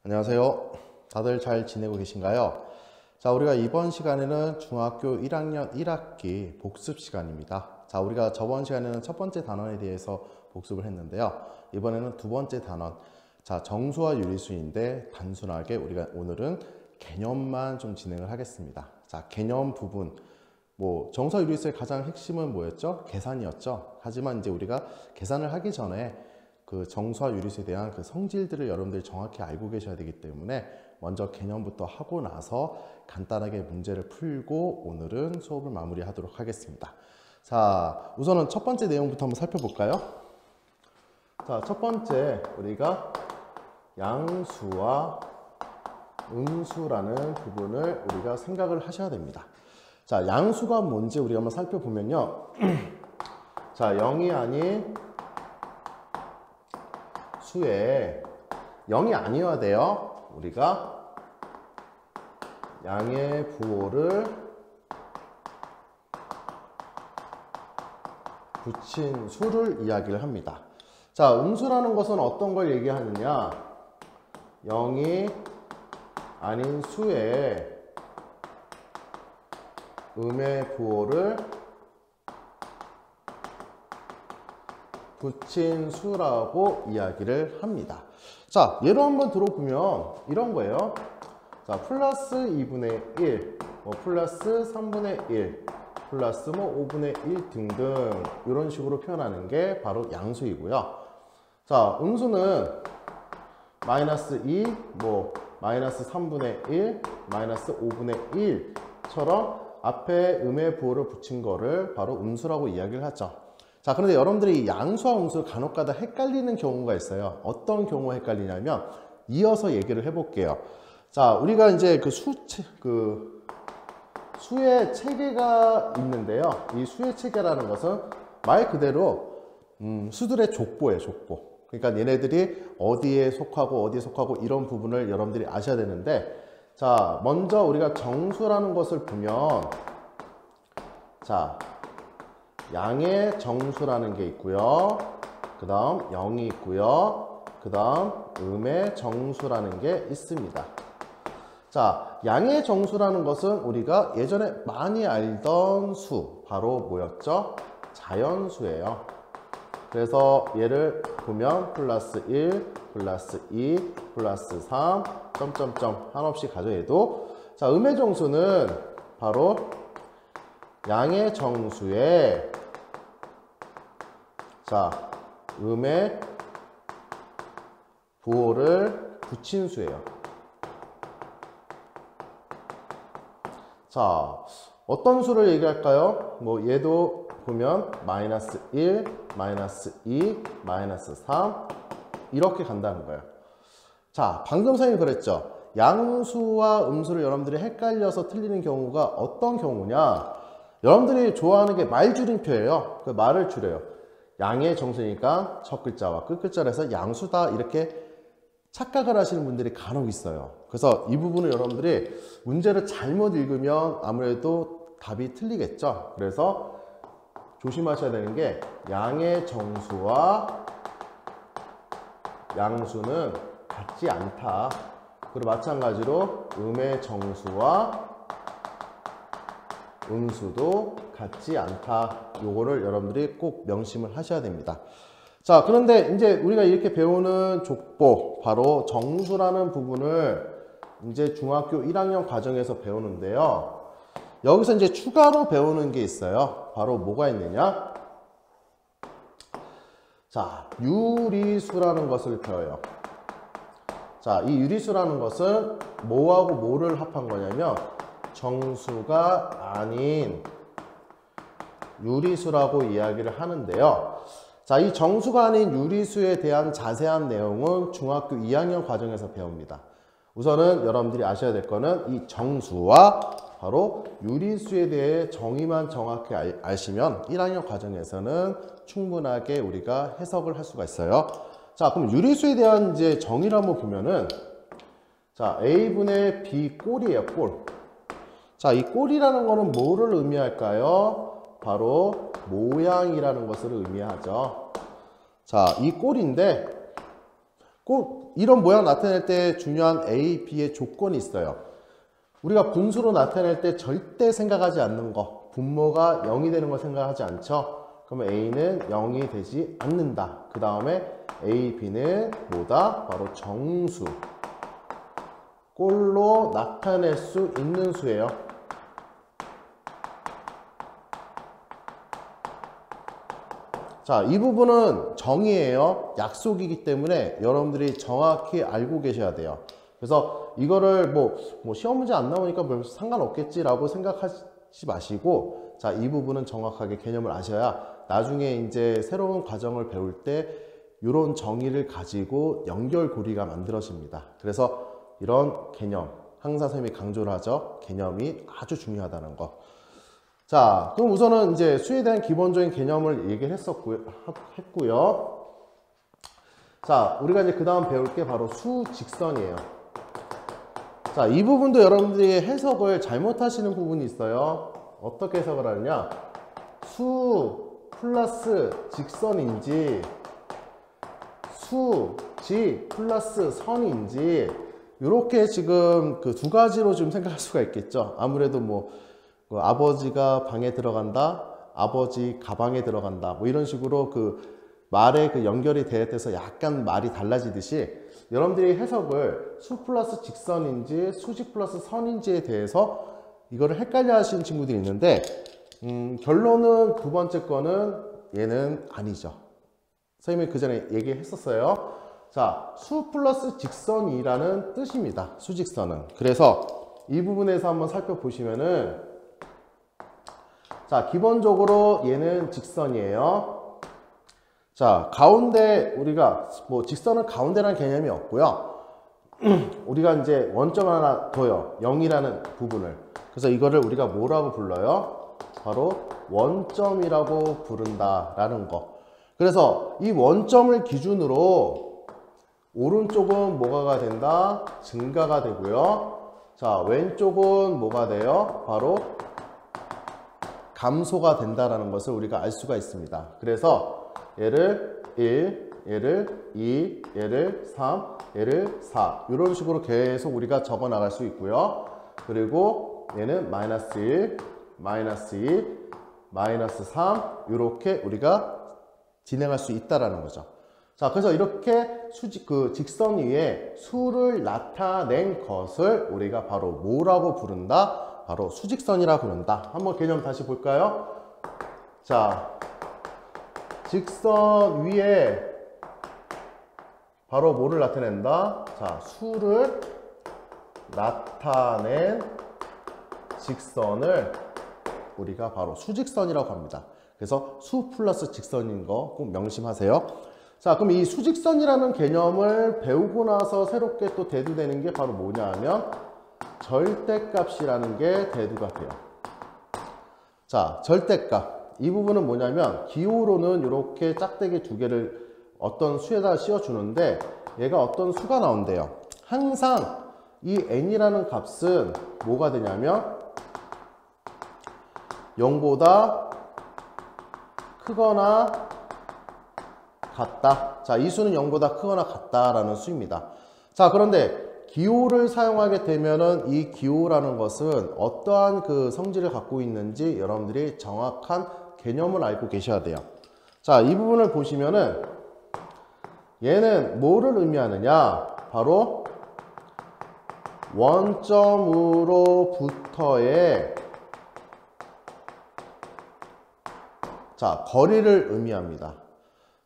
안녕하세요. 다들 잘 지내고 계신가요? 자, 우리가 이번 시간에는 중학교 1학년 1학기 복습 시간입니다. 자, 우리가 저번 시간에는 첫 번째 단원에 대해서 복습을 했는데요. 이번에는 두 번째 단원. 자, 정수와 유리수인데 단순하게 우리가 오늘은 개념만 좀 진행을 하겠습니다. 자, 개념 부분. 정수와 유리수의 가장 핵심은 뭐였죠? 계산이었죠. 하지만 이제 우리가 계산을 하기 전에 그 정수와 유리수에 대한 그 성질들을 여러분들이 정확히 알고 계셔야 되기 때문에 먼저 개념부터 하고 나서 간단하게 문제를 풀고 오늘은 수업을 마무리하도록 하겠습니다. 자, 우선은 첫 번째 내용부터 한번 살펴볼까요? 자, 첫 번째 우리가 양수와 음수라는 부분을 우리가 생각을 하셔야 됩니다. 자, 양수가 뭔지 우리가 한번 살펴보면요. 자, 0이 아닌 수에 0이 아니어야 돼요. 우리가 양의 부호를 붙인 수를 이야기를 합니다. 자, 음수라는 것은 어떤 걸 얘기하느냐? 0이 아닌 수에 음의 부호를 붙인 수라고 이야기를 합니다. 자, 예로 한번 들어보면 이런 거예요. 자, 플러스 2분의 1, 플러스 3분의 1, 플러스 5분의 1 등등 이런 식으로 표현하는 게 바로 양수이고요. 자, 음수는 마이너스 2, 마이너스 3분의 1, 마이너스 5분의 1처럼 앞에 음의 부호를 붙인 거를 바로 음수라고 이야기를 하죠. 자, 그런데 여러분들이 양수와 음수를 간혹가다 헷갈리는 경우가 있어요. 어떤 경우가 헷갈리냐면 이어서 얘기를 해볼게요. 자, 우리가 이제 수의 체계가 있는데요. 이 수의 체계라는 것은 말 그대로 수들의 족보예요, 족보. 그러니까 얘네들이 어디에 속하고 이런 부분을 여러분들이 아셔야 되는데, 자, 먼저 우리가 정수라는 것을 보면, 자, 양의 정수라는 게 있고요. 그 다음 0이 있고요. 그 다음 음의 정수라는 게 있습니다. 자, 양의 정수라는 것은 우리가 예전에 많이 알던 수, 바로 뭐였죠? 자연수예요. 그래서 얘를 보면 플러스 1, 플러스 2, 플러스 3, 점점점 한없이 가져해도, 자, 음의 정수는 바로 양의 정수에, 자, 음의 부호를 붙인 수예요. 자, 어떤 수를 얘기할까요? 얘도 보면 마이너스 1, 마이너스 2, 마이너스 3 이렇게 간다는 거예요. 자, 방금 선생님이 그랬죠. 양수와 음수를 여러분들이 헷갈려서 틀리는 경우가 어떤 경우냐? 여러분들이 좋아하는 게 말줄임표예요. 그 말을 줄여요. 양의 정수니까 첫 글자와 끝 글자를 해서 양수다 이렇게 착각을 하시는 분들이 간혹 있어요. 그래서 이 부분을 여러분들이 문제를 잘못 읽으면 아무래도 답이 틀리겠죠. 그래서 조심하셔야 되는 게 양의 정수와 양수는 같지 않다. 그리고 마찬가지로 음의 정수와 음수도 같지 않다. 요거를 여러분들이 꼭 명심을 하셔야 됩니다. 자, 그런데 이제 우리가 이렇게 배우는 족보, 바로 정수라는 부분을 이제 중학교 1학년 과정에서 배우는데요. 여기서 이제 추가로 배우는 게 있어요. 바로 뭐가 있느냐? 자, 유리수라는 것을 배워요. 자, 이 유리수라는 것은 뭐하고 뭐를 합한 거냐면 정수가 아닌 유리수라고 이야기를 하는데요. 자, 이 정수가 아닌 유리수에 대한 자세한 내용은 중학교 2학년 과정에서 배웁니다. 우선은 여러분들이 아셔야 될 거는 이 정수와 바로 유리수에 대해 정의만 정확히 아시면 1학년 과정에서는 충분하게 우리가 해석을 할 수가 있어요. 자, 그럼 유리수에 대한 이제 정의를 한번 보면은, 자, A분의 B 꼴이에요, 꼴. 자, 이 꼴이라는 거는 뭐를 의미할까요? 바로 모양이라는 것을 의미하죠. 자, 이 꼴인데 꼭 이런 모양 나타낼 때 중요한 A, B의 조건이 있어요. 우리가 분수로 나타낼 때 절대 생각하지 않는 거, 분모가 0이 되는 거 생각하지 않죠? 그러면 A는 0이 되지 않는다. 그 다음에 A, B는 뭐다? 바로 정수. 꼴로 나타낼 수 있는 수예요. 자, 이 부분은 정의예요. 약속이기 때문에 여러분들이 정확히 알고 계셔야 돼요. 그래서 이거를 뭐 시험 문제 안 나오니까 별 상관없겠지라고 생각하지 마시고, 자, 이 부분은 정확하게 개념을 아셔야 나중에 이제 새로운 과정을 배울 때 이런 정의를 가지고 연결고리가 만들어집니다. 그래서 이런 개념, 항상 선생님이 강조를 하죠. 개념이 아주 중요하다는 거. 자, 그럼 우선은 이제 수에 대한 기본적인 개념을 얘기를 했고요. 자, 우리가 이제 그 다음 배울 게 바로 수직선이에요. 자, 이 부분도 여러분들이 해석을 잘못하시는 부분이 있어요. 어떻게 해석을 하느냐? 수 플러스 직선인지 수직 플러스 선인지 이렇게 지금 그 두 가지로 좀 생각할 수가 있겠죠. 아무래도 뭐 아버지가 방에 들어간다, 아버지 가방에 들어간다, 뭐 이런 식으로 그 말의 그 연결이 돼서 약간 말이 달라지듯이 여러분들이 해석을 수 플러스 직선인지 수직 플러스 선인지에 대해서 이거를 헷갈려 하시는 친구들이 있는데, 결론은 두 번째 거는 얘는 아니죠. 선생님이 그 전에 얘기했었어요. 자, 수 플러스 직선이라는 뜻입니다. 수직선은. 그래서 이 부분에서 한번 살펴보시면은, 자, 기본적으로 얘는 직선이에요. 자, 가운데 우리가 뭐 직선은 가운데라는 개념이 없고요. 우리가 이제 원점 하나 둬요. 0이라는 부분을. 그래서 이거를 우리가 뭐라고 불러요? 바로 원점이라고 부른다라는 거. 그래서 이 원점을 기준으로 오른쪽은 뭐가 된다? 증가가 되고요. 자, 왼쪽은 뭐가 돼요? 바로 감소가 된다라는 것을 우리가 알 수가 있습니다. 그래서 얘를 1, 얘를 2, 얘를 3, 얘를 4 이런 식으로 계속 우리가 적어 나갈 수 있고요. 그리고 얘는 마이너스 1, 마이너스 2, 마이너스 3 이렇게 우리가 진행할 수 있다라는 거죠. 자, 그래서 이렇게 직선 위에 수를 나타낸 것을 우리가 바로 뭐라고 부른다? 바로 수직선이라고 부른다. 한번 개념 다시 볼까요? 자, 직선 위에 바로 뭐를 나타낸다? 자, 수를 나타낸 직선을 우리가 바로 수직선이라고 합니다. 그래서 수 플러스 직선인 거 꼭 명심하세요. 자, 그럼 이 수직선이라는 개념을 배우고 나서 새롭게 또 대두되는 게 바로 뭐냐 하면 절대값이라는 게 대두가 돼요. 자, 절대값. 이 부분은 뭐냐면 기호로는 이렇게 짝대기 두 개를 어떤 수에다 씌워주는데 얘가 어떤 수가 나온대요. 항상 이 n이라는 값은 뭐가 되냐면 0보다 크거나 같다. 자, 이 수는 0보다 크거나 같다라는 수입니다. 자, 그런데 기호를 사용하게 되면은 이 기호라는 것은 어떠한 그 성질을 갖고 있는지 여러분들이 정확한 개념을 알고 계셔야 돼요. 자, 이 부분을 보시면은 얘는 뭐를 의미하느냐? 바로 원점으로부터의 자, 거리를 의미합니다.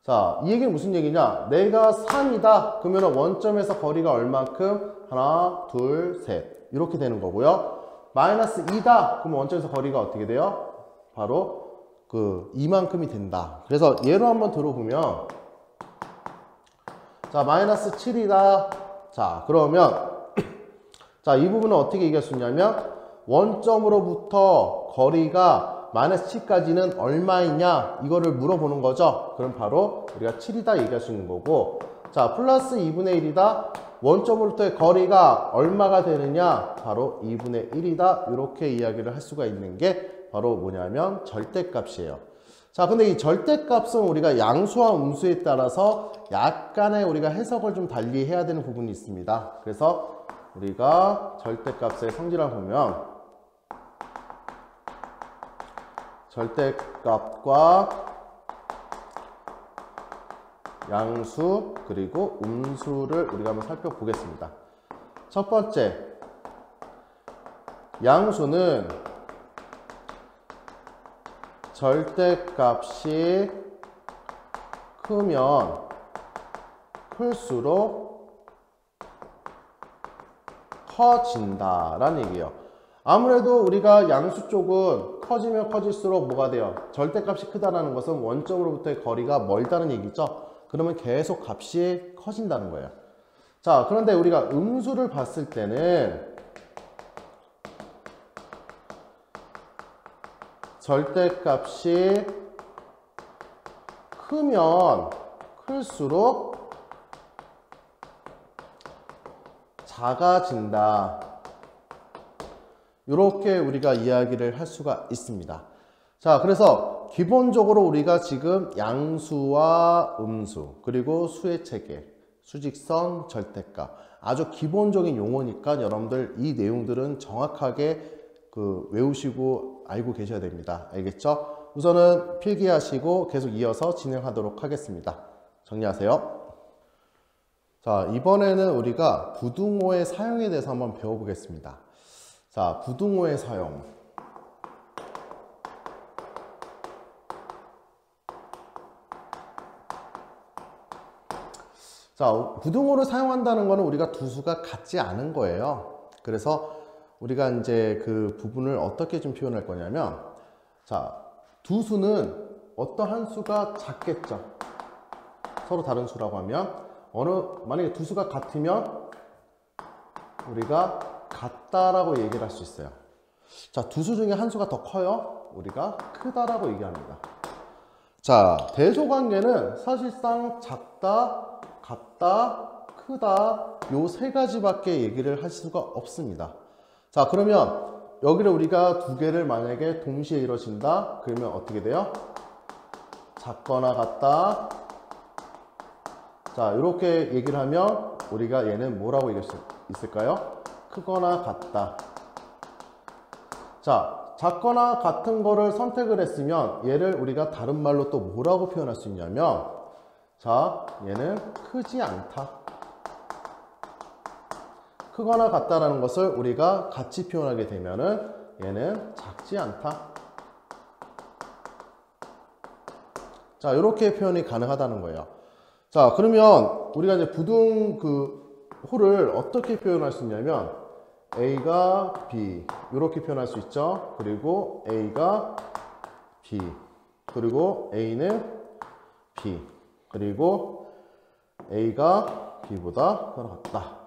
자, 이 얘기는 무슨 얘기냐? 내가 3이다. 그러면 원점에서 거리가 얼만큼? 하나, 둘, 셋. 이렇게 되는 거고요. 마이너스 2다. 그러면 원점에서 거리가 어떻게 돼요? 바로 그 이만큼이 된다. 그래서 예로 한번 들어보면 자, 마이너스 7이다. 자, 그러면 자, 이 부분은 어떻게 얘기할 수 있냐면 원점으로부터 거리가 마이너스 7까지는 얼마이냐 이거를 물어보는 거죠. 그럼 바로 우리가 7이다 얘기할 수 있는 거고, 자, 플러스 2분의 1이다. 원점으로부터의 거리가 얼마가 되느냐? 바로 2분의 1이다. 이렇게 이야기를 할 수가 있는 게 바로 뭐냐면 절대값이에요. 자, 근데 이 절대값은 우리가 양수와 음수에 따라서 약간의 우리가 해석을 좀 달리 해야 되는 부분이 있습니다. 그래서 우리가 절대값의 성질을 보면 절대값과 양수 그리고 음수를 우리가 한번 살펴보겠습니다. 첫 번째, 양수는 절대값이 크면 클수록 커진다라는 얘기예요. 아무래도 우리가 양수 쪽은 커지면 커질수록 뭐가 돼요? 절대값이 크다는 것은 원점으로부터의 거리가 멀다는 얘기죠. 그러면 계속 값이 커진다는 거예요. 자, 그런데 우리가 음수를 봤을 때는 절대값이 크면 클수록 작아진다. 이렇게 우리가 이야기를 할 수가 있습니다. 자, 그래서 기본적으로 우리가 지금 양수와 음수 그리고 수의 체계, 수직선, 절대값 아주 기본적인 용어니까 여러분들 이 내용들은 정확하게 외우시고 알고 계셔야 됩니다. 알겠죠? 우선은 필기하시고 계속 이어서 진행하도록 하겠습니다. 정리하세요. 자, 이번에는 우리가 부등호의 사용에 대해서 한번 배워보겠습니다. 자, 부등호의 사용. 자, 부등호를 사용한다는 것은 우리가 두 수가 같지 않은 거예요. 그래서 우리가 이제 그 부분을 어떻게 좀 표현할 거냐면, 자, 두 수는 어떠한 수가 작겠죠. 서로 다른 수라고 하면 만약에 두 수가 같으면 우리가 같다라고 얘기를 할 수 있어요. 자, 두 수 중에 한 수가 더 커요. 우리가 크다라고 얘기합니다. 자, 대소관계는 사실상 작다, 같다, 크다 요 세 가지밖에 얘기를 할 수가 없습니다. 자, 그러면 여기를 우리가 두 개를 만약에 동시에 이루어진다 그러면 어떻게 돼요? 작거나 같다. 자, 이렇게 얘기를 하면 우리가 얘는 뭐라고 얘기할 수 있을까요? 크거나 같다. 자, 작거나 같은 거를 선택을 했으면 얘를 우리가 다른 말로 또 뭐라고 표현할 수 있냐면, 자, 얘는 크지 않다. 크거나 같다라는 것을 우리가 같이 표현하게 되면은 얘는 작지 않다. 자, 이렇게 표현이 가능하다는 거예요. 자, 그러면 우리가 이제 부등 호를 어떻게 표현할 수 있냐면 A가 B 이렇게 표현할 수 있죠. 그리고 A가 B 그리고 A는 B 그리고 A가 B보다 크거나 같다.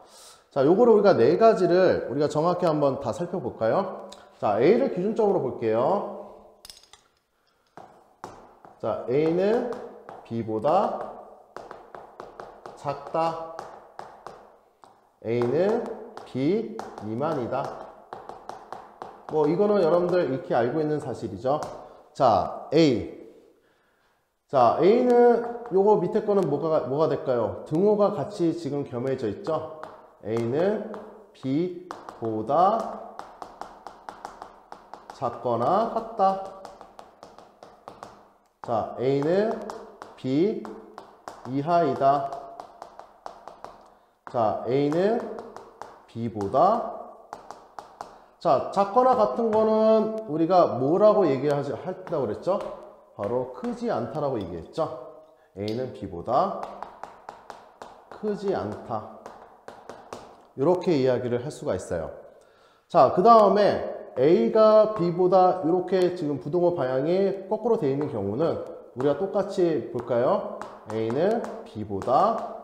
자, 요거를 우리가 네 가지를 우리가 정확히 한번 다 살펴볼까요? 자, A를 기준적으로 볼게요. 자, A는 B보다 작다. A는 B 미만이다. 뭐 이거는 여러분들 익히 알고 있는 사실이죠. 자, A. 자, A는 요거 밑에 거는 뭐가 될까요? 등호가 같이 지금 겸해져 있죠. A는 B보다 작거나 같다. 자, A는 B 이하이다. 자, A는 B보다 자, 작거나 같은 거는 우리가 뭐라고 했다고 그랬죠? 바로 크지 않다라고 얘기했죠. A는 B보다 크지 않다. 이렇게 이야기를 할 수가 있어요. 자, 그 다음에 A가 B보다 이렇게 지금 부등호 방향이 거꾸로 되어 있는 경우는 우리가 똑같이 볼까요? A는 B보다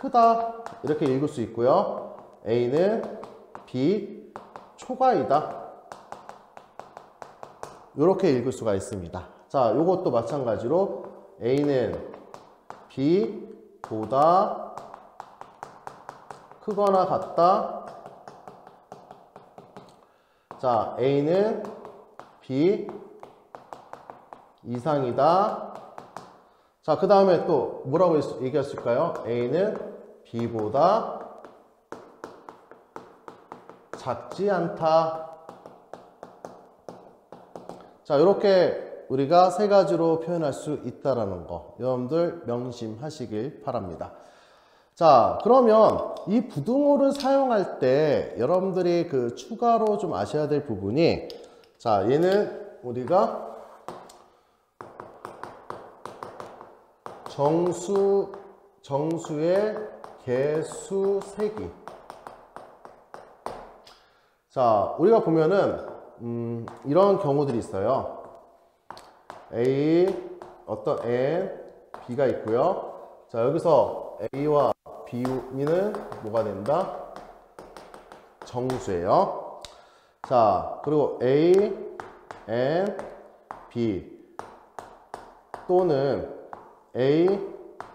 크다 이렇게 읽을 수 있고요. A는 B 초과이다 이렇게 읽을 수가 있습니다. 자, 이것도 마찬가지로 A는 B보다 크거나 같다. 자, A는 B 이상이다. 자, 그 다음에 또 뭐라고 얘기했을까요? A는 B보다 작지 않다. 자, 이렇게 우리가 세 가지로 표현할 수 있다라는 거 여러분들 명심하시길 바랍니다. 자, 그러면 이 부등호를 사용할 때 여러분들이 그 추가로 좀 아셔야 될 부분이, 자, 얘는 우리가 정수의 개수 세기. 자, 우리가 보면은 이런 경우들이 있어요. A, 어떤 N, B가 있고요. 자, 여기서 A와 B는 뭐가 된다? 정수예요. 자, 그리고 A, N, B 또는 A,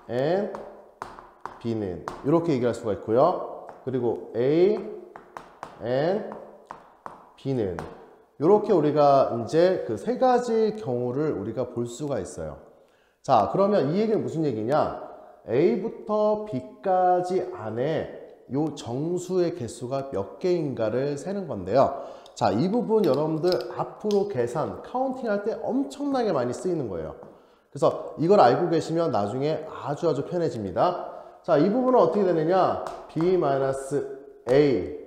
N, B는 이렇게 얘기할 수가 있고요. 그리고 A, N, B는 이렇게 우리가 이제 그 세 가지 경우를 우리가 볼 수가 있어요. 자, 그러면 이 얘기는 무슨 얘기냐? A부터 B까지 안에 요 정수의 개수가 몇 개인가를 세는 건데요. 자, 이 부분 여러분들 앞으로 계산, 카운팅 할 때 엄청나게 많이 쓰이는 거예요. 그래서 이걸 알고 계시면 나중에 아주 편해집니다. 자, 이 부분은 어떻게 되느냐? B-A,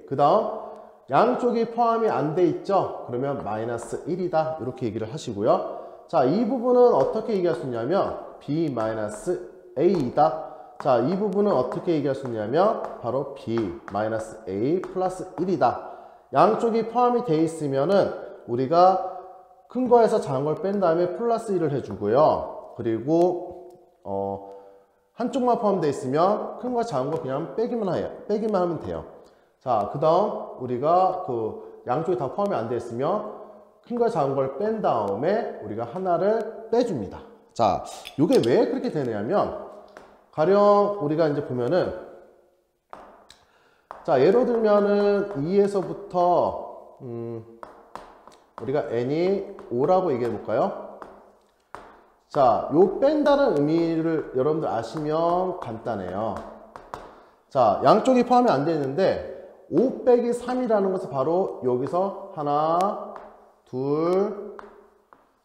그 다음 양쪽이 포함이 안 돼 있죠? 그러면 마이너스 1이다. 이렇게 얘기를 하시고요. 자, 이 부분은 어떻게 얘기할 수 있냐면 B-A이다. 자, 이 부분은 어떻게 얘기할 수 있냐면 바로 B-A 플러스 1이다. 양쪽이 포함이 돼 있으면은 우리가 큰 거에서 작은 걸 뺀 다음에 플러스 1을 해주고요. 그리고 한쪽만 포함되어 있으면 큰 거 작은 거 그냥 빼기만 하면 돼요. 자, 그 다음 우리가 그 양쪽이 다 포함이 안 되어 있으면 큰 거 작은 걸 뺀 다음에 우리가 하나를 빼줍니다. 자, 요게 왜 그렇게 되냐면 가령 우리가 이제 보면은, 자, 예로 들면은 2에서부터 우리가 n이 5라고 얘기해 볼까요? 자, 요 뺀다는 의미를 여러분들 아시면 간단해요. 자, 양쪽이 포함이 안 되어 있는데 5 빼기 3이라는 것은 바로 여기서 하나, 둘,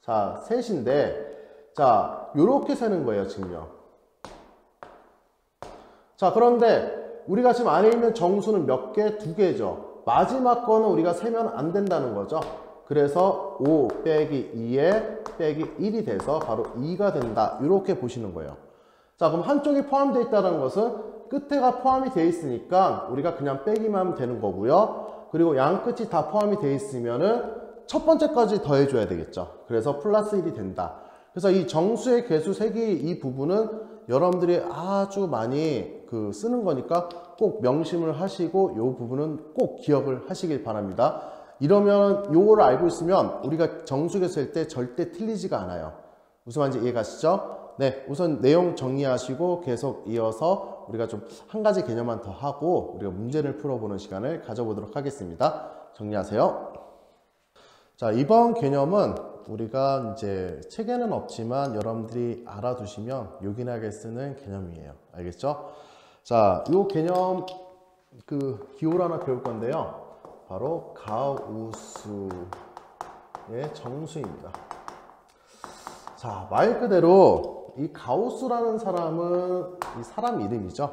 자, 셋인데, 자, 요렇게 세는 거예요, 지금요. 자, 그런데 우리가 지금 안에 있는 정수는 몇 개? 2개죠. 마지막 거는 우리가 세면 안 된다는 거죠. 그래서 5 빼기 2에 빼기 1이 돼서 바로 2가 된다. 이렇게 보시는 거예요. 자, 그럼 한쪽이 포함되어 있다는 것은 끝에가 포함이 되어 있으니까 우리가 그냥 빼기만 하면 되는 거고요. 그리고 양 끝이 다 포함이 되어 있으면은 첫 번째까지 더해줘야 되겠죠. 그래서 플러스 1이 된다. 그래서 이 정수의 개수 세기 이 부분은 여러분들이 아주 많이 쓰는 거니까 꼭 명심을 하시고 이 부분은 꼭 기억을 하시길 바랍니다. 이러면 요거를 알고 있으면 우리가 정수계수 셀 때 절대 틀리지가 않아요. 무슨 말인지 이해가시죠? 네, 우선 내용 정리하시고 계속 이어서 우리가 좀 한 가지 개념만 더 하고 우리가 문제를 풀어보는 시간을 가져보도록 하겠습니다. 정리하세요. 자, 이번 개념은 우리가 이제 책에는 없지만 여러분들이 알아두시면 요긴하게 쓰는 개념이에요. 알겠죠? 자, 요 개념 기호를 하나 배울 건데요. 바로 가우스의 정수입니다. 자, 말 그대로 이 가우스라는 사람은 이 사람 이름이죠.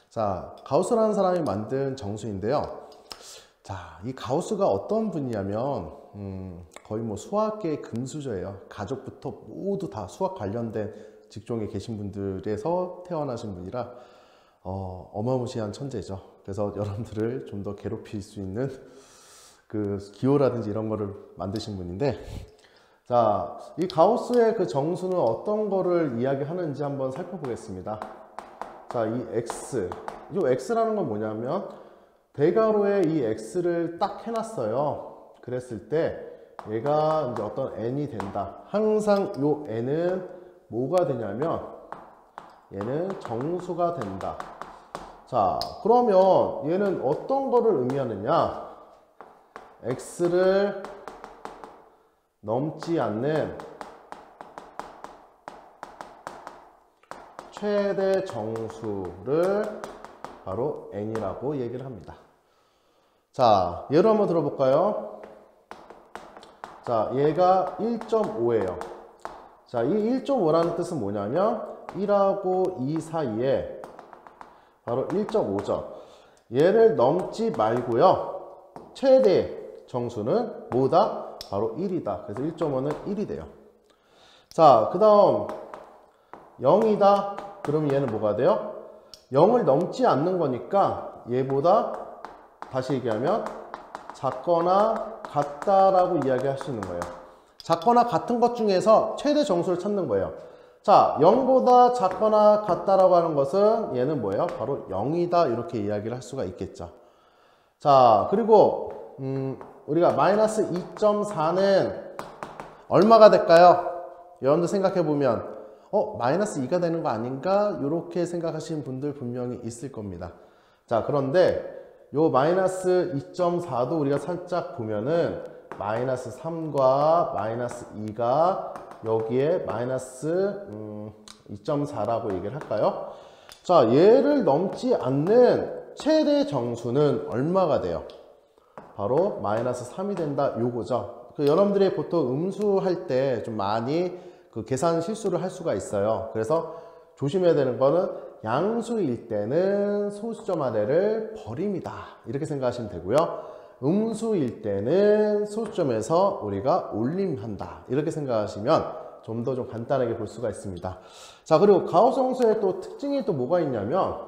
자, 가우스라는 사람이 만든 정수인데요. 자, 이 가우스가 어떤 분이냐면 거의 뭐 수학계의 금수저예요. 가족부터 모두 다 수학 관련된 직종에 계신 분들에서 태어나신 분이라 어마무시한 천재죠. 그래서 여러분들을 좀 더 괴롭힐 수 있는 기호라든지 이런 거를 만드신 분인데, 자, 이 가우스의 그 정수는 어떤 거를 이야기하는지 한번 살펴보겠습니다. 자, 이 x, 이 x라는 건 뭐냐면 대괄호에 이 x를 딱 해놨어요. 그랬을 때 얘가 이제 어떤 n이 된다. 항상 요 n은 뭐가 되냐면 얘는 정수가 된다. 자, 그러면 얘는 어떤 거를 의미하느냐? x를 넘지 않는 최대 정수를 바로 n이라고 얘기를 합니다. 자, 예로 한번 들어볼까요? 자, 얘가 1.5예요. 자, 이 1.5라는 뜻은 뭐냐면 1하고 2 사이에 바로 1.5죠. 얘를 넘지 말고요. 최대 정수는 뭐다? 바로 1이다. 그래서 1.5는 1이 돼요. 자, 그 다음 0이다. 그럼 얘는 뭐가 돼요? 0을 넘지 않는 거니까 얘보다 다시 얘기하면 작거나 같다라고 이야기할 수 있는 거예요. 작거나 같은 것 중에서 최대 정수를 찾는 거예요. 자, 0보다 작거나 같다라고 하는 것은 얘는 뭐예요? 바로 0이다. 이렇게 이야기를 할 수가 있겠죠. 자, 그리고 우리가 마이너스 2.4는 얼마가 될까요? 여러분들 생각해보면 마이너스 2가 되는 거 아닌가? 이렇게 생각하시는 분들 분명히 있을 겁니다. 자, 그런데 요 마이너스 2.4도 우리가 살짝 보면은 마이너스 3과 마이너스 2가 여기에 마이너스 2.4라고 얘기를 할까요? 자, 얘를 넘지 않는 최대 정수는 얼마가 돼요? 바로 마이너스 3이 된다 요거죠. 여러분들이 보통 음수할 때 좀 많이 그 계산 실수를 할 수가 있어요. 그래서 조심해야 되는 거는 양수일 때는 소수점 아래를 버립니다. 이렇게 생각하시면 되고요. 음수일 때는 소수점에서 우리가 올림한다. 이렇게 생각하시면 좀 더 좀 간단하게 볼 수가 있습니다. 자, 그리고 가우스 함수의 또 특징이 또 뭐가 있냐면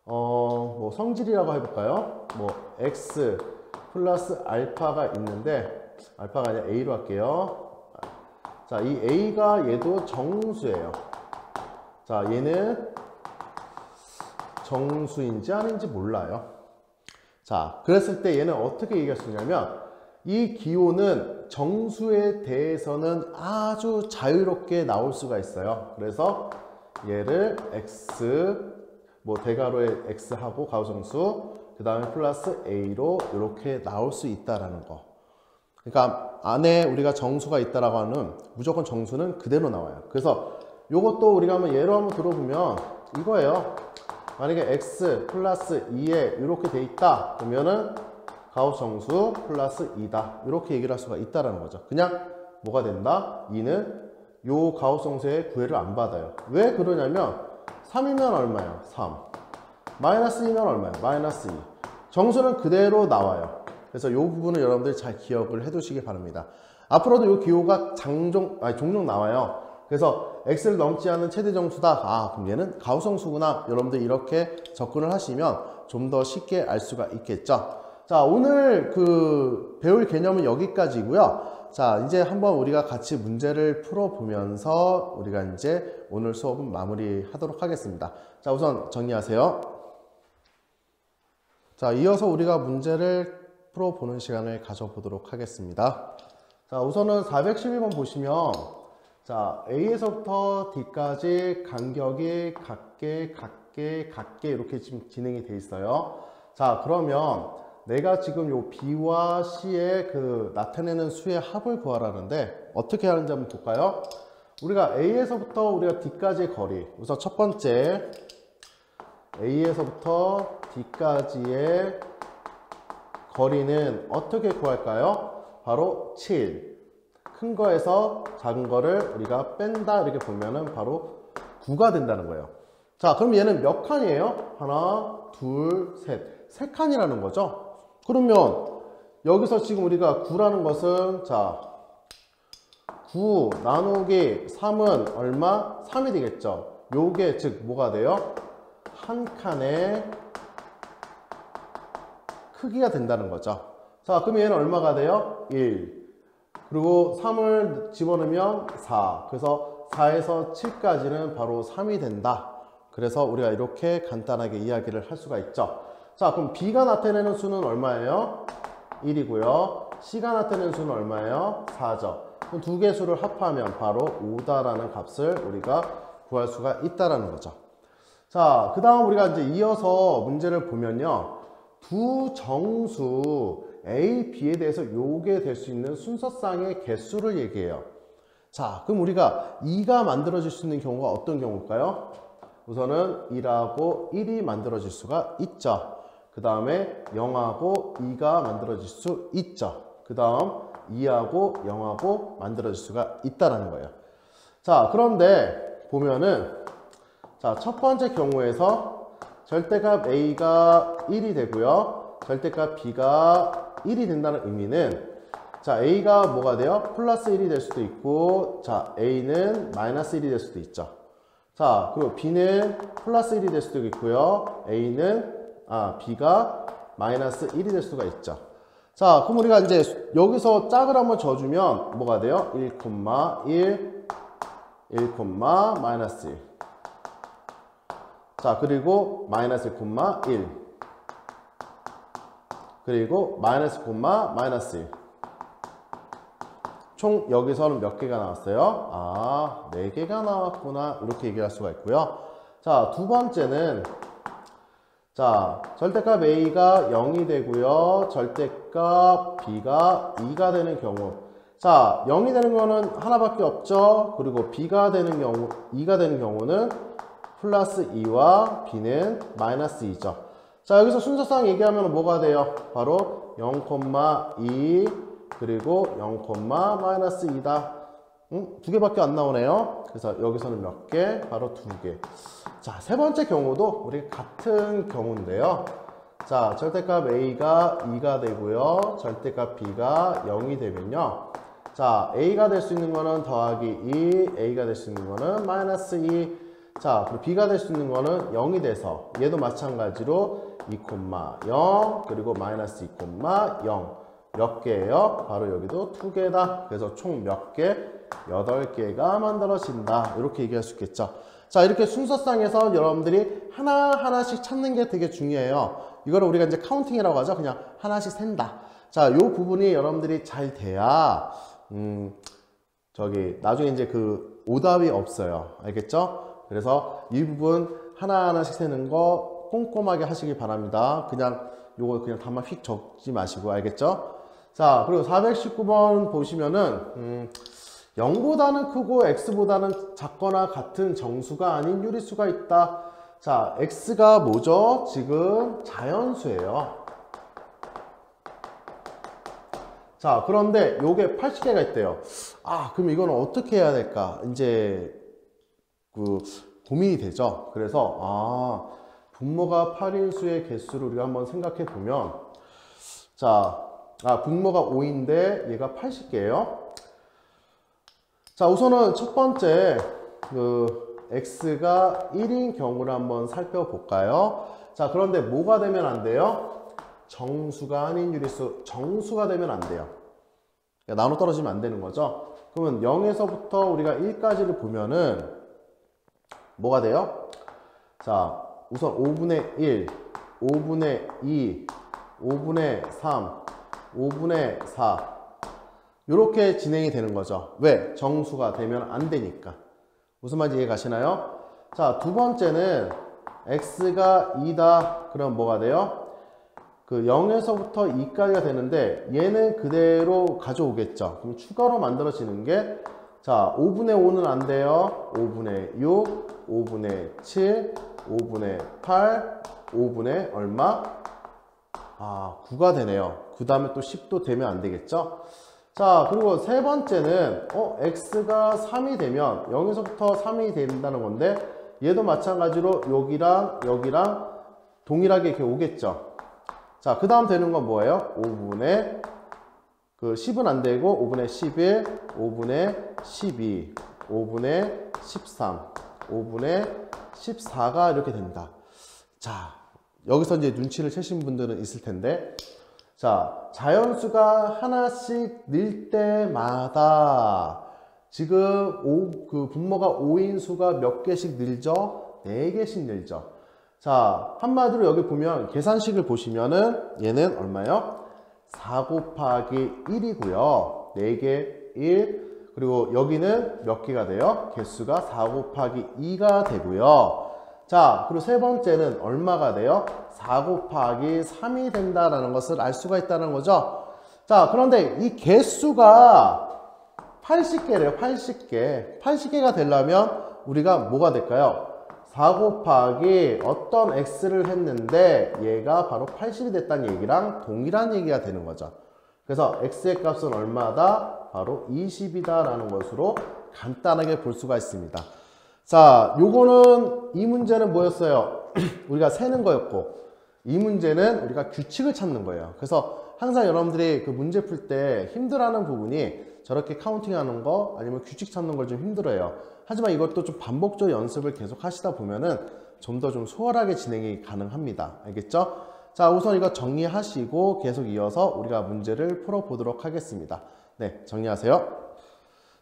뭐 성질이라고 해볼까요? 뭐 x 플러스 알파가 있는데 알파가 아니라 a로 할게요. 자, 이 a가 얘도 정수예요. 자, 얘는 정수인지 아닌지 몰라요. 자, 그랬을 때 얘는 어떻게 얘기할 수 있냐면 이 기호는 정수에 대해서는 아주 자유롭게 나올 수가 있어요. 그래서 얘를 x 뭐 대괄호에 x하고 가우정수 그 다음에 플러스 a로 이렇게 나올 수 있다라는 거. 그러니까 안에 우리가 정수가 있다라고 하는 무조건 정수는 그대로 나와요. 그래서 요것도 우리가 한번 예로 한번 들어보면 이거예요. 만약에 x 플러스 2에 이렇게 돼 있다 그러면은 가우스 정수 플러스 2다 이렇게 얘기를 할 수가 있다라는 거죠. 그냥 뭐가 된다? 2는 요 가우스 정수의 구애를 안 받아요. 왜 그러냐면 3이면 얼마예요? 3. 마이너스 2면 얼마예요? 마이너스 2. 정수는 그대로 나와요. 그래서 이 부분은 여러분들이 잘 기억을 해 두시기 바랍니다. 앞으로도 이 기호가 종종 나와요. 그래서 x를 넘지 않는 최대 정수다. 아, 그럼 얘는 가우스 정수구나. 여러분들 이렇게 접근을 하시면 좀 더 쉽게 알 수가 있겠죠. 자, 오늘 배울 개념은 여기까지고요. 자, 이제 한번 우리가 같이 문제를 풀어보면서 우리가 이제 오늘 수업은 마무리하도록 하겠습니다. 자, 우선 정리하세요. 자, 이어서 우리가 문제를 풀어보는 시간을 가져보도록 하겠습니다. 자, 우선은 411번 보시면 자, A에서부터 D까지 간격이 같게 이렇게 지금 진행이 돼 있어요. 자, 그러면 내가 지금 요 B와 C의 나타내는 수의 합을 구하라는데 어떻게 하는지 한번 볼까요? 우리가 A에서부터 우리가 D까지의 거리. 우선 첫 번째 A에서부터 D까지의 거리는 어떻게 구할까요? 바로 7. 큰 거에서 작은 거를 우리가 뺀다 이렇게 보면은 바로 9가 된다는 거예요. 자, 그럼 얘는 몇 칸이에요? 하나, 둘, 셋. 세 칸이라는 거죠. 그러면 여기서 지금 우리가 9라는 것은 자, 9 나누기 3은 얼마? 3이 되겠죠. 요게 즉 뭐가 돼요? 한 칸의 크기가 된다는 거죠. 자, 그럼 얘는 얼마가 돼요? 1. 그리고 3을 집어넣으면 4. 그래서 4에서 7까지는 바로 3이 된다. 그래서 우리가 이렇게 간단하게 이야기를 할 수가 있죠. 자, 그럼 B가 나타내는 수는 얼마예요? 1이고요. C가 나타내는 수는 얼마예요? 4죠. 그럼 두 개 수를 합하면 바로 5다라는 값을 우리가 구할 수가 있다라는 거죠. 자, 그 다음 우리가 이제 이어서 문제를 보면요. 두 정수 A, B에 대해서 요게 될 수 있는 순서상의 개수를 얘기해요. 자, 그럼 우리가 2가 만들어질 수 있는 경우가 어떤 경우일까요? 우선은 1하고 1이 만들어질 수가 있죠. 그 다음에 0하고 2가 만들어질 수 있죠. 그 다음 2하고 0하고 만들어질 수가 있다라는 거예요. 자, 그런데 보면은 자, 첫 번째 경우에서 절대값 A가 1이 되고요. 절대값 B가 1이 된다는 의미는 자, A가 뭐가 돼요? 플러스 1이 될 수도 있고, 자, A는 마이너스 1이 될 수도 있죠. 자, 그리고 B는 플러스 1이 될 수도 있고요. B가 마이너스 1이 될 수가 있죠. 자, 그럼 우리가 이제 여기서 짝을 한번 져주면 뭐가 돼요? 1, 1, 마이너스 1. 자, 그리고 마이너스 1, 그리고 마이너스, 마이너스 1. 총 여기서는 몇 개가 나왔어요? 아, 4개가 나왔구나. 이렇게 얘기할 수가 있고요. 자, 두 번째는 자, 절대값 A가 0이 되고요. 절대값 B가 2가 되는 경우. 자, 0이 되는 거는 하나밖에 없죠. 그리고 B가 되는 경우, 2가 되는 경우는 플러스 2와 B는 마이너스 2죠. 자, 여기서 순서상 얘기하면 뭐가 돼요? 바로 0,2 그리고 0, 마이너스 2다. 두 개밖에 안 나오네요. 그래서 여기서는 몇 개? 바로 2개. 자, 세 번째 경우도 우리 같은 경우인데요. 자, 절대값 A가 2가 되고요. 절대값 B가 0이 되면요. 자, A가 될 수 있는 거는 더하기 2, A가 될 수 있는 거는 마이너스 2. 자, 그리고 B가 될 수 있는 거는 0이 돼서 얘도 마찬가지로 2,0 그리고 마이너스 2,0 몇 개예요? 바로 여기도 2개다. 그래서 총 몇 개? 8개가 만들어진다. 이렇게 얘기할 수 있겠죠. 자, 이렇게 순서상에서 여러분들이 하나하나씩 찾는 게 되게 중요해요. 이거를 우리가 이제 카운팅이라고 하죠. 그냥 하나씩 센다. 자, 요 부분이 여러분들이 잘 돼야 나중에 이제 그 오답이 없어요. 알겠죠? 그래서 이 부분 하나하나씩 세는 거 꼼꼼하게 하시길 바랍니다. 그냥 요거 그냥 다만 휙 적지 마시고. 알겠죠? 자, 그리고 419번 보시면은 0보다는 크고 x보다는 작거나 같은 정수가 아닌 유리수가 있다. 자, x가 뭐죠? 지금 자연수예요. 자, 그런데 요게 80개가 있대요. 아, 그럼 이거는 어떻게 해야 될까? 이제 고민이 되죠. 그래서 분모가 8인수의 개수를 우리가 한번 생각해 보면, 자, 분모가 5인데 얘가 80개예요. 자, 우선은 첫 번째 x가 1인 경우를 한번 살펴볼까요? 자, 그런데 뭐가 되면 안 돼요? 정수가 아닌 유리수, 정수가 되면 안 돼요. 나눠 떨어지면 안 되는 거죠. 그러면 0에서부터 우리가 1까지를 보면은 뭐가 돼요? 자, 우선 5분의 1, 5분의 2, 5분의 3, 5분의 4 이렇게 진행이 되는 거죠. 왜? 정수가 되면 안 되니까. 무슨 말인지 이해 가시나요? 자, 두 번째는 x가 2다. 그럼 뭐가 돼요? 0에서부터 2까지가 되는데 얘는 그대로 가져오겠죠. 그럼 추가로 만들어지는 게 자, 5분의 5는 안 돼요. 5분의 6, 5분의 7, 5분의 8, 5분의 얼마? 9가 되네요. 그 다음에 또 10도 되면 안 되겠죠? 자, 그리고 세 번째는 x가 3이 되면 0에서부터 3이 된다는 건데 얘도 마찬가지로 여기랑 여기랑 동일하게 이렇게 오겠죠. 자, 그 다음 되는 건 뭐예요? 5분의 10은 안 되고 5분의 11, 5분의 12, 5분의 13, 5분의 14가 이렇게 된다. 자, 여기서 이제 눈치를 채신 분들은 있을 텐데, 자, 자연수가 하나씩 늘 때마다 지금 분모가 5인수가 몇 개씩 늘죠? 4개씩 늘죠. 자, 한마디로 여기 보면 계산식을 보시면은 얘는 얼마요? 4 곱하기 1이고요. 4개 1. 그리고 여기는 몇 개가 돼요? 개수가 4 곱하기 2가 되고요. 자, 그리고 세 번째는 얼마가 돼요? 4 곱하기 3이 된다라는 것을 알 수가 있다는 거죠. 자, 그런데 이 개수가 80개래요. 80개. 80개가 되려면 우리가 뭐가 될까요? 4 곱하기 어떤 x를 했는데 얘가 바로 80이 됐다는 얘기랑 동일한 얘기가 되는 거죠. 그래서 x의 값은 얼마다? 바로 20이다 라는 것으로 간단하게 볼 수가 있습니다. 자, 요거는 이 문제는 뭐였어요? 우리가 세는 거였고, 이 문제는 우리가 규칙을 찾는 거예요. 그래서 항상 여러분들이 그 문제 풀 때 힘들어하는 부분이 저렇게 카운팅하는 거 아니면 규칙 찾는 걸 좀 힘들어해요. 하지만 이것도 좀 반복적 연습을 계속 하시다 보면은 좀 더 좀 수월하게 진행이 가능합니다. 알겠죠? 자, 우선 이거 정리하시고 계속 이어서 우리가 문제를 풀어보도록 하겠습니다. 네, 정리하세요.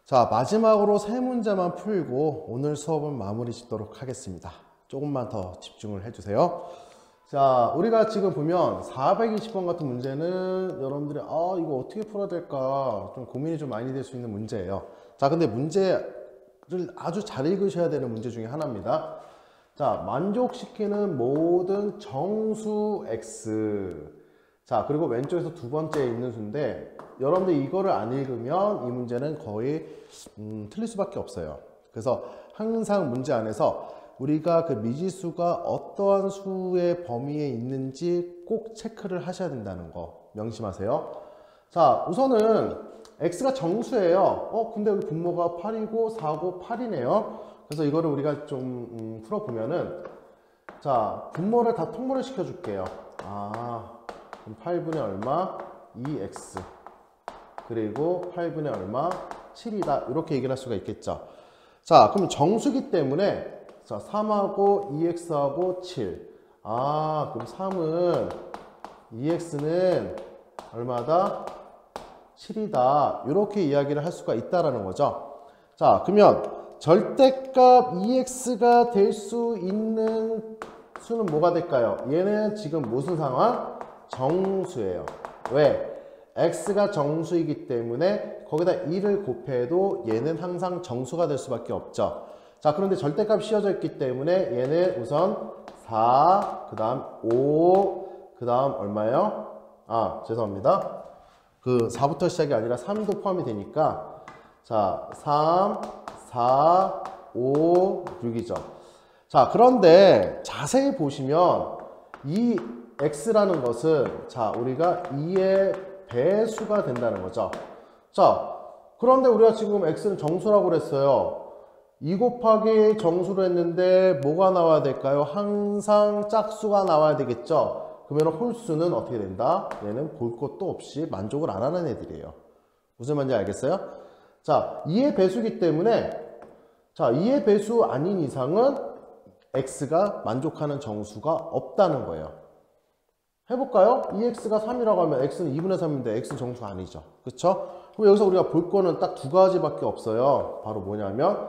자, 마지막으로 세 문제만 풀고 오늘 수업은 마무리 짓도록 하겠습니다. 조금만 더 집중을 해주세요. 자, 우리가 지금 보면 420번 같은 문제는 여러분들이 이거 어떻게 풀어야 될까 좀 고민이 좀 많이 될 수 있는 문제예요. 자, 근데 문제를 아주 잘 읽으셔야 되는 문제 중에 하나입니다. 자, 만족시키는 모든 정수 x. 자, 그리고 왼쪽에서 두 번째에 있는 수인데 여러분들 이거를 안 읽으면 이 문제는 거의 틀릴 수밖에 없어요. 그래서 항상 문제 안에서 우리가 그 미지수가 어떠한 수의 범위에 있는지 꼭 체크를 하셔야 된다는 거 명심하세요. 자, 우선은 x가 정수예요. 근데 여기 분모가 8이고 4고 8이네요. 그래서 이거를 우리가 좀 풀어보면은, 자, 분모를 다 통모를 시켜줄게요. 그럼 8분의 얼마? 2x. 그리고 8분의 얼마? 7이다. 이렇게 얘기를 할 수가 있겠죠. 자, 그럼 정수기 때문에, 자, 3하고 2x하고 7. 그럼 3은 2x는 얼마다? 7이다. 이렇게 이야기를 할 수가 있다라는 거죠. 자, 그러면 절대값 2x가 될 수 있는 수는 뭐가 될까요? 얘는 지금 무슨 상황? 정수예요. 왜? x가 정수이기 때문에 거기다 2를 곱해도 얘는 항상 정수가 될 수밖에 없죠. 자, 그런데 절대값 씌워져 있기 때문에 얘는 우선 4, 그 다음 5, 그 다음 얼마예요? 죄송합니다. 그 4부터 시작이 아니라 3도 포함이 되니까, 자, 3, 4, 5, 6이죠. 자, 그런데 자세히 보시면 이 x라는 것은, 자, 우리가 2의 배수가 된다는 거죠. 자, 그런데 우리가 지금 x는 정수라고 그랬어요. 2 곱하기 정수로 했는데 뭐가 나와야 될까요? 항상 짝수가 나와야 되겠죠. 그러면 홀수는 어떻게 된다? 얘는 볼 것도 없이 만족을 안 하는 애들이에요. 무슨 말인지 알겠어요? 자, 2의 배수이기 때문에, 자, 2의 배수 아닌 이상은 x가 만족하는 정수가 없다는 거예요. 해볼까요? 2x가 3이라고 하면 x는 2분의 3인데 x는 정수가 아니죠. 그쵸? 그럼 여기서 우리가 볼 거는 딱 두 가지밖에 없어요. 바로 뭐냐면,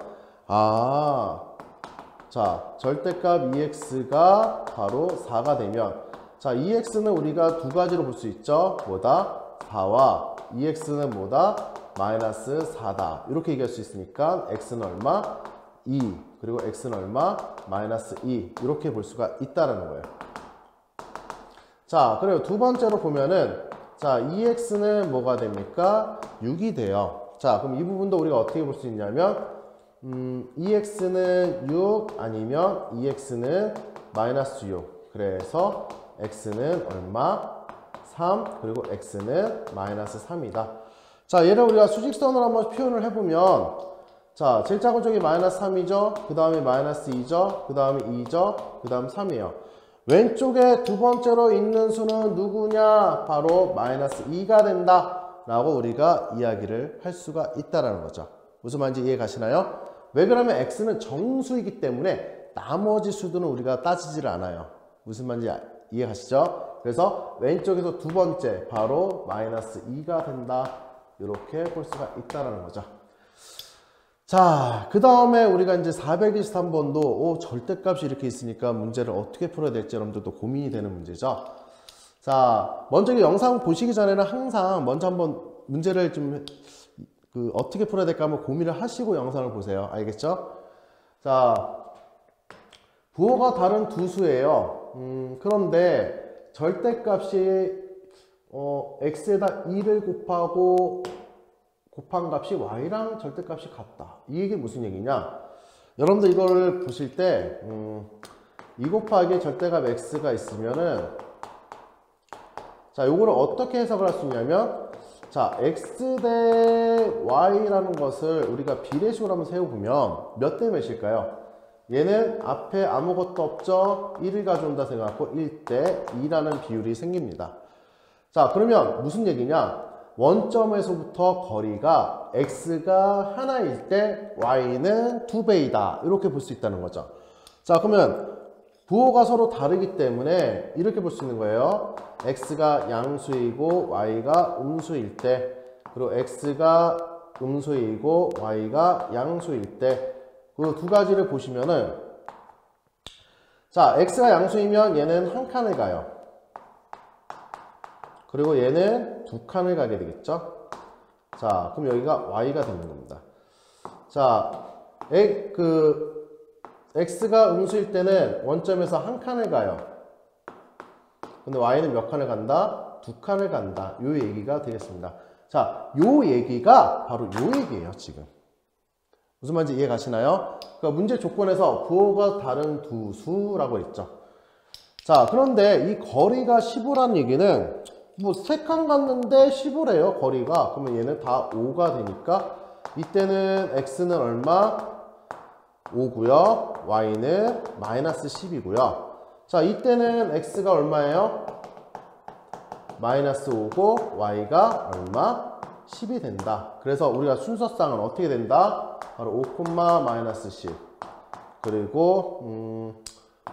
자, 절대값 2x가 바로 4가 되면, 자, 2x는 우리가 두 가지로 볼 수 있죠. 뭐다? 4와 2x는 뭐다? 마이너스 4다. 이렇게 얘기할 수 있으니까 x는 얼마? 2. 그리고 x는 얼마? 마이너스 2. 이렇게 볼 수가 있다는 거예요. 자, 그리고 두 번째로 보면은, 자, 2x는 뭐가 됩니까? 6이 돼요. 자, 그럼 이 부분도 우리가 어떻게 볼 수 있냐면, 2x는 6 아니면 2x는 마이너스 6. 그래서 x는 얼마? 3. 그리고 x는 마이너스 3이다. 자, 얘를 우리가 수직선으로 한번 표현을 해보면, 자, 제일 작은 쪽이 마이너스 3이죠. 그 다음에 마이너스 2죠. 그 다음에 2죠. 그 다음 3이에요. 왼쪽에 두 번째로 있는 수는 누구냐? 바로 마이너스 2가 된다 라고 우리가 이야기를 할 수가 있다는 거죠. 무슨 말인지 이해 가시나요? 왜 그러면 x는 정수이기 때문에 나머지 수들은 우리가 따지질 않아요. 무슨 말인지 이해 가시죠? 그래서 왼쪽에서 두 번째 바로 마이너스 2가 된다. 이렇게 볼 수가 있다는 거죠. 자, 그 다음에 우리가 이제 423번도 절대값이 이렇게 있으니까 문제를 어떻게 풀어야 될지 여러분들도 고민이 되는 문제죠. 자, 먼저 이 영상 보시기 전에는 항상 먼저 한번 문제를 좀 어떻게 풀어야 될까 한번 고민을 하시고 영상을 보세요. 알겠죠? 자, 부호가 다른 두 수예요. 그런데 절대값이 x에다 2를 곱한 값이 y랑 절대값이 같다. 이 얘기는 무슨 얘기냐? 여러분들 이거를 보실 때 2 곱하기 절대값 x가 있으면은 자, 요거를 어떻게 해석을 할 수 있냐면 자, x 대 y라는 것을 우리가 비례식으로 한번 세워보면 몇 대 몇일까요? 얘는 앞에 아무것도 없죠? 1을 가져온다 생각하고 1대 2라는 비율이 생깁니다. 자, 그러면 무슨 얘기냐? 원점에서부터 거리가 x가 하나일 때 y는 2배이다. 이렇게 볼 수 있다는 거죠. 자, 그러면 부호가 서로 다르기 때문에 이렇게 볼 수 있는 거예요. x가 양수이고 y가 음수일 때, 그리고 x가 음수이고 y가 양수일 때, 그 두 가지를 보시면은 자, x가 양수이면 얘는 한 칸을 가요. 그리고 얘는 두 칸을 가게 되겠죠. 자, 그럼 여기가 y가 되는 겁니다. 자, x가 음수일 때는 원점에서 한 칸을 가요. 근데 y는 몇 칸을 간다? 두 칸을 간다. 요 얘기가 되겠습니다. 자, 요 얘기가 바로 요 얘기예요, 지금. 무슨 말인지 이해 가시나요? 그러니까 문제 조건에서 부호가 다른 두 수라고 했죠. 자, 그런데 이 거리가 15라는 얘기는 뭐 3칸 갔는데 15래요, 거리가. 그러면 얘는 다 5가 되니까 이때는 x는 얼마? 5고요. y는 마이너스 10이고요. 자, 이때는 x가 얼마예요? 마이너스 5고 y가 얼마? 10이 된다. 그래서 우리가 순서상은 어떻게 된다? 바로 5, 마이너스 10 그리고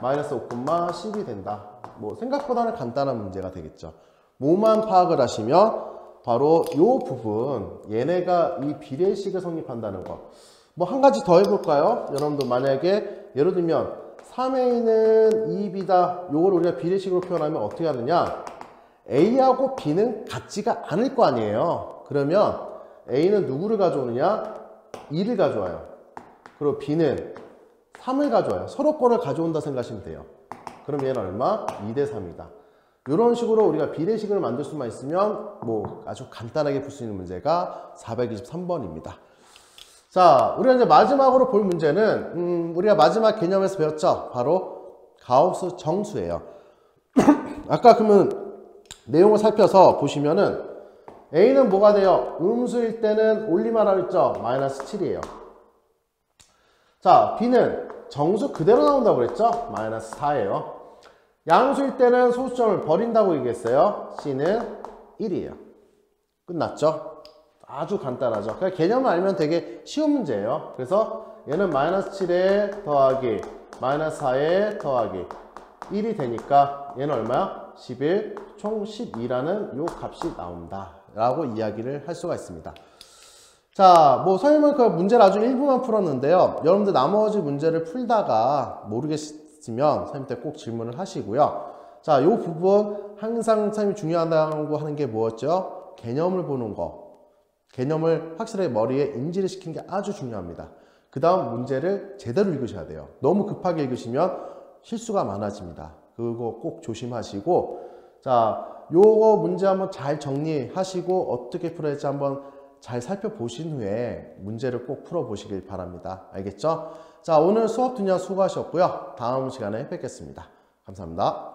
마이너스 5, 10이 된다. 뭐 생각보다는 간단한 문제가 되겠죠. 뭐만 파악을 하시면 바로 요 부분, 얘네가 이 비례식을 성립한다는 거. 뭐 한 가지 더 해볼까요? 여러분들 만약에 예를 들면 3a는 2b다. 요걸 우리가 비례식으로 표현하면 어떻게 하느냐? a하고 b는 같지가 않을 거 아니에요. 그러면 a는 누구를 가져오느냐? 2를 가져와요. 그리고 b는 3을 가져와요. 서로 거를 가져온다 생각하시면 돼요. 그럼 얘는 얼마? 2대 3이다. 이런 식으로 우리가 비례식을 만들 수만 있으면 뭐 아주 간단하게 풀 수 있는 문제가 423번입니다. 자, 우리가 이제 마지막으로 볼 문제는 우리가 마지막 개념에서 배웠죠. 바로 가우스 정수예요. 아까 그러면 내용을 살펴서 보시면은 a는 뭐가 돼요? 음수일 때는 올림하라고 했죠. 마이너스 7이에요. 자, b는 정수 그대로 나온다고 그랬죠. 마이너스 4예요. 양수일 때는 소수점을 버린다고 얘기했어요. c는 1이에요. 끝났죠? 아주 간단하죠. 그냥 개념을 알면 되게 쉬운 문제예요. 그래서 얘는 마이너스 7에 더하기 마이너스 4에 더하기 1이 되니까 얘는 얼마야? 11, 총 12라는 요 값이 나온다 라고 이야기를 할 수가 있습니다. 자, 뭐 선생님은 그 문제를 아주 일부만 풀었는데요. 여러분들 나머지 문제를 풀다가 모르겠으면 선생님한테 꼭 질문을 하시고요. 자, 요 부분 항상 선생님이 중요하다고 하는 게 뭐였죠? 개념을 보는 거. 개념을 확실하게 머리에 인지를 시키는 게 아주 중요합니다. 그 다음 문제를 제대로 읽으셔야 돼요. 너무 급하게 읽으시면 실수가 많아집니다. 그거 꼭 조심하시고, 자, 요거 문제 한번 잘 정리하시고 어떻게 풀어야 할지 한번 잘 살펴보신 후에 문제를 꼭 풀어보시길 바랍니다. 알겠죠? 자, 오늘 수업 분야 수고하셨고요. 다음 시간에 뵙겠습니다. 감사합니다.